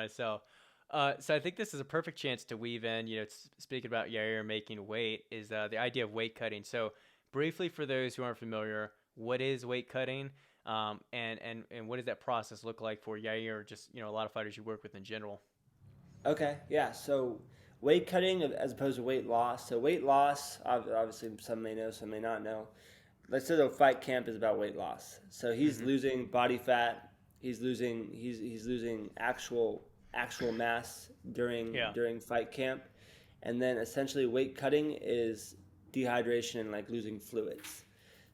myself. So I think this is a perfect chance to weave in, speaking about Yair making weight, is the idea of weight cutting. So briefly, for those who aren't familiar, what is weight cutting? And what does that process look like for Yair, or just, a lot of fighters you work with in general? Okay, yeah. So weight cutting as opposed to weight loss. So weight loss, obviously, some may know, some may not know. Let's say the fight camp is about weight loss. So he's Mm-hmm. losing body fat. He's losing actual mass Yeah. during fight camp, and then essentially weight cutting is dehydration and like losing fluids.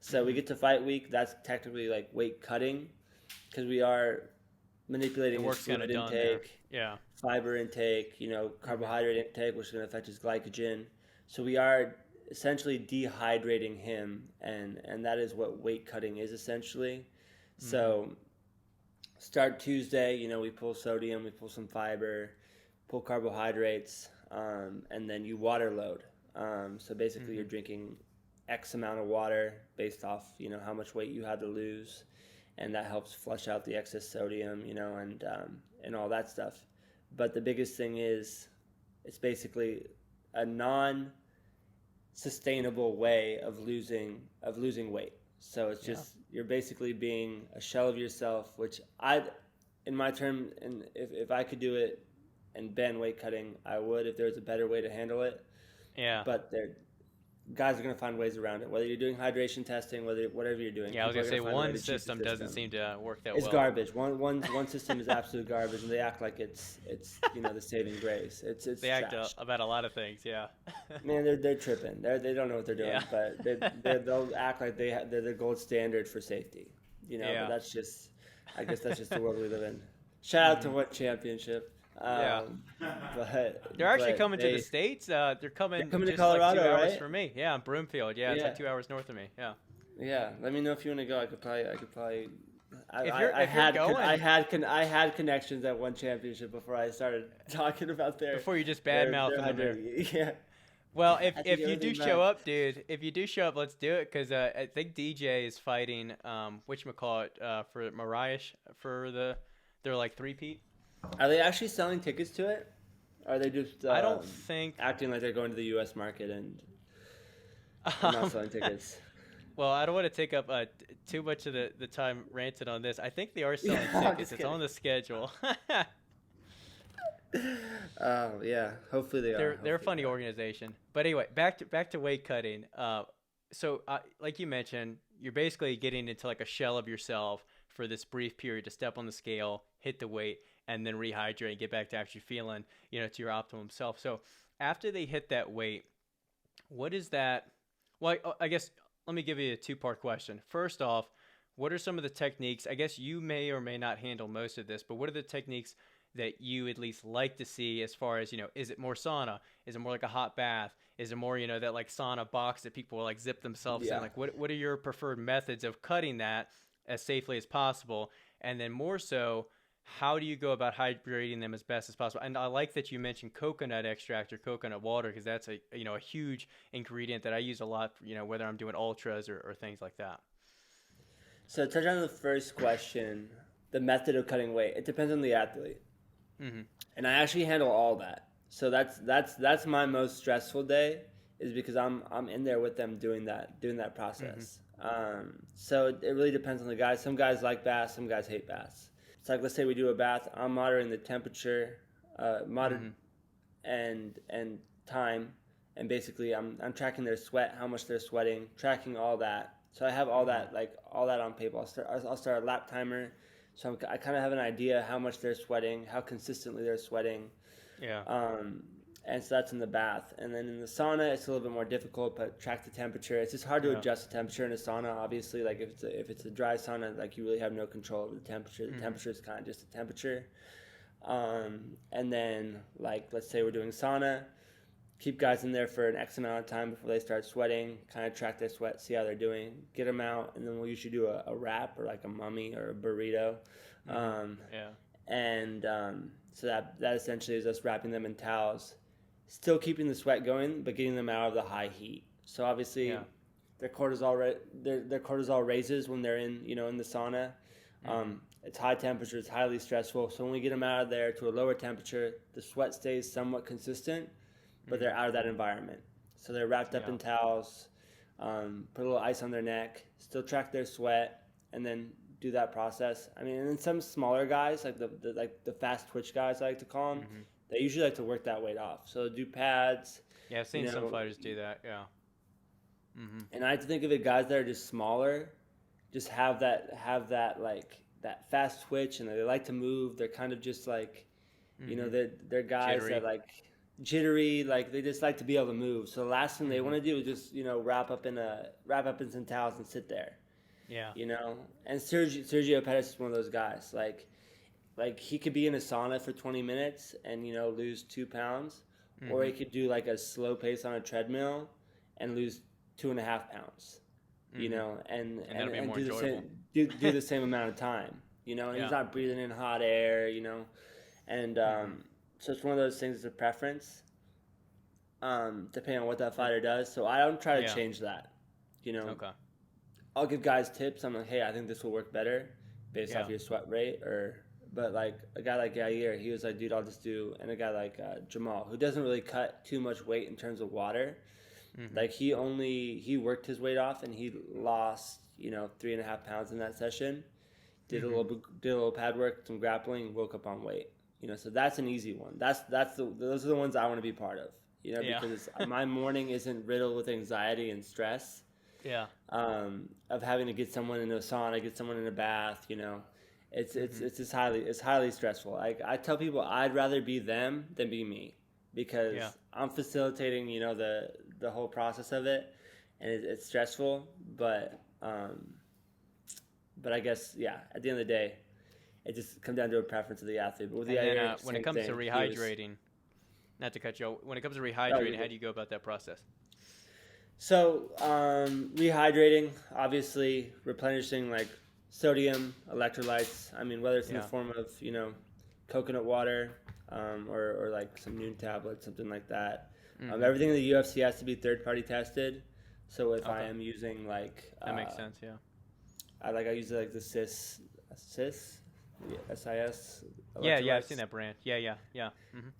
So we Mm-hmm. get to fight week. That's technically like weight cutting because we are The manipulating his work's kind fluid of done there. intake, Yeah. fiber intake, Mm-hmm. carbohydrate intake, which is going to affect his glycogen. So we are essentially dehydrating him, and that is what weight cutting is essentially. Mm-hmm. So start Tuesday, we pull sodium, we pull some fiber, pull carbohydrates, and then you water load. So basically, Mm-hmm. you're drinking X amount of water based off how much weight you had to lose, and that helps flush out the excess sodium, and all that stuff. But the biggest thing is, it's basically a non-sustainable way of losing weight. So it's Yeah. just you're basically being a shell of yourself, which I, in my term, and if I could do it and ban weight cutting, I would if there was a better way to handle it. Yeah. But guys are going to find ways around it. Whether you're doing hydration testing, whatever you're doing, Yeah. I was people gonna are going say to find a way one to cheat the system doesn't system. seem to work that It's well. garbage. One system is absolute garbage, and they act like it's the saving grace. It's They act trash. about a lot of things. Yeah. Man, they're tripping. They don't know what they're doing, Yeah. but they'll act like they're the gold standard for safety. But Yeah. I guess that's just the world we live in. Shout out to Mm-hmm. What Championship, Yeah. but They're actually but coming to the States. They're they're coming coming to just like two Colorado, hours right? from me. Yeah, in Broomfield. Yeah, it's like Yeah, 2 hours north of me. Yeah. yeah. Let me know if you want to go. I could probably. If you're I going, had I had connections at One Championship before I started talking about before you just their badmouthing them there. hydrating. Yeah, Well, I take if you do everything show back. up, dude, if you do show up, let's do it. Cause I think DJ is fighting whatchamacallit, for Mariah for they're like three-peat. Are they actually selling tickets to it? Or are they just I don't think. acting like they're going to the U.S. market and not Um, selling tickets? well, I don't want to take up too much of the time ranting on this. I think they are Yeah, selling I'm tickets. just It's kidding. on the schedule. Oh yeah, hopefully they are. They're a Hopefully they funny are. organization. But anyway, back to weight cutting. So like you mentioned, you're basically getting into like a shell of yourself for this brief period to step on the scale, hit the weight, and then rehydrate and get back to actually feeling, to your optimum self. So after they hit that weight, what is that? Well, I guess let me give you a two-part question. First off, what are some of the techniques? I guess you may or may not handle most of this, but what are the techniques that you at least like to see as far as, is it more sauna? Is it more like a hot bath? Is it more, that like sauna box that people will like zip themselves in? Yeah. Like what are your preferred methods of cutting that as safely as possible? And then more so, how do you go about hydrating them as best as possible? And I like that you mentioned coconut extract or coconut water because that's a huge ingredient that I use a lot, whether I'm doing ultras or things like that. So touch on the first question, the method of cutting weight. It depends on the athlete, Mm-hmm. and I actually handle all that. So that's my most stressful day is because I'm in there with them doing that Mm-hmm. process. So it really depends on the guys. Some guys like baths, some guys hate baths. It's like let's say we do a bath. I'm monitoring the temperature, Mm-hmm. and time, and basically I'm tracking their sweat, how much they're sweating, tracking all that. So I have Mm-hmm. all that on paper. I'll start a lap timer, so I kind of have an idea how much they're sweating, how consistently they're sweating, Yeah. um, and so that's in the bath. And then in the sauna, it's a little bit more difficult, but track the temperature. It's just hard to Yeah. adjust the temperature in a sauna. Obviously, like if it's a dry sauna, like you really have no control over the temperature. The Mm-hmm. temperature is kind of just a temperature. And then like let's say we're doing sauna, keep guys in there for an X amount of time before they start sweating. Kind of track their sweat, see how they're doing, get them out, and then we'll usually do a wrap or like a mummy or a burrito. Mm-hmm. Um, Yeah. and so that essentially is us wrapping them in towels, still keeping the sweat going, but getting them out of the high heat. So obviously, Yeah. their cortisol raises when they're in the sauna. Mm-hmm. It's high temperature. It's highly stressful. So when we get them out of there to a lower temperature, the sweat stays somewhat consistent, but they're out of that environment. So they're wrapped up Yeah. in towels, put a little ice on their neck, still track their sweat, and then do that process. I mean, and then some smaller guys, like the fast twitch guys, I like to call them, they usually like to work that weight off. So do pads. Yeah, I've seen some fighters do that. Yeah. And I like to think of it, guys that are just smaller, just have that like that fast twitch, and they like to move. They're kind of just like, they're guys Jittery. that like jittery, like they just like to be able to move. So the last thing they want to do is just wrap up in some towels and sit there. Yeah. And Sergio Pettis is one of those guys. Like he could be in a sauna for 20 minutes and lose 2 pounds, or he could do like a slow pace on a treadmill and lose 2.5 pounds. And that'll be more do the enjoyable. same do the same amount of time. And he's not breathing in hot air. And so it's one of those things. It's a preference, depending on what that fighter does. So I don't try to change that. Okay. I'll give guys tips. I'm like, hey, I think this will work better based off your sweat rate. But like a guy like Yair, he was like, dude, I'll just do. And a guy like Jamal, who doesn't really cut too much weight in terms of water. Like he worked his weight off and he lost 3.5 pounds in that session. Did a little pad work, some grappling, woke up on weight. So that's an easy one. Those are the ones I want to be part of. Because my morning isn't riddled with anxiety and stress. Yeah. Of having to get someone into a sauna, get someone in a bath. It's highly stressful. I tell people I'd rather be them than be me, because I'm facilitating the whole process of it, and it's stressful. But I guess at the end of the day, it just comes down to a preference of the athlete. But with the when it comes to rehydrating, not to cut you off, when it comes to rehydrating, how do you go about that process? So rehydrating, obviously replenishing like sodium, electrolytes. I mean, whether it's in the form of coconut water, or like some Noon tablets, something like that. Everything in the UFC has to be third-party tested. So if I am using like that makes sense, I use like the SIS, SIS. Yeah, I've seen that brand. Yeah.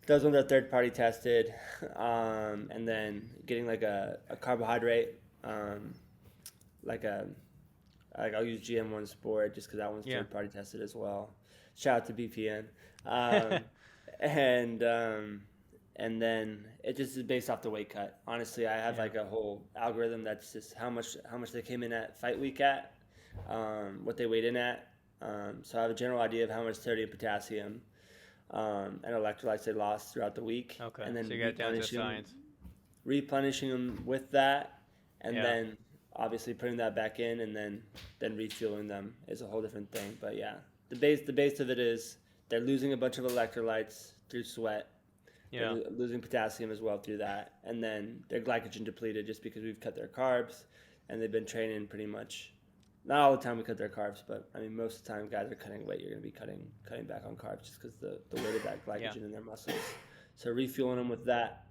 Those ones are third-party tested, and then getting like a carbohydrate, like I'll use GM1 Sport just because that one's third-party tested as well. Shout out to BPN, and then it just is based off the weight cut. Honestly, I have like a whole algorithm that's just how much they came in at fight week at, what they weighed in at. So I have a general idea of how much sodium, potassium, and electrolytes they lost throughout the week. Okay. And then so you got it down to science. Replenishing them with that, and then obviously putting that back in, and then refueling them is a whole different thing. But the base of it is they're losing a bunch of electrolytes through sweat. Yeah. They're losing potassium as well through that, and then they're glycogen depleted just because we've cut their carbs, and they've been training pretty much. Not all the time we cut their carbs, but I mean most of the time guys are cutting weight. You're going to be cutting back on carbs just because the weight of that glycogen in their muscles. So refueling them with that.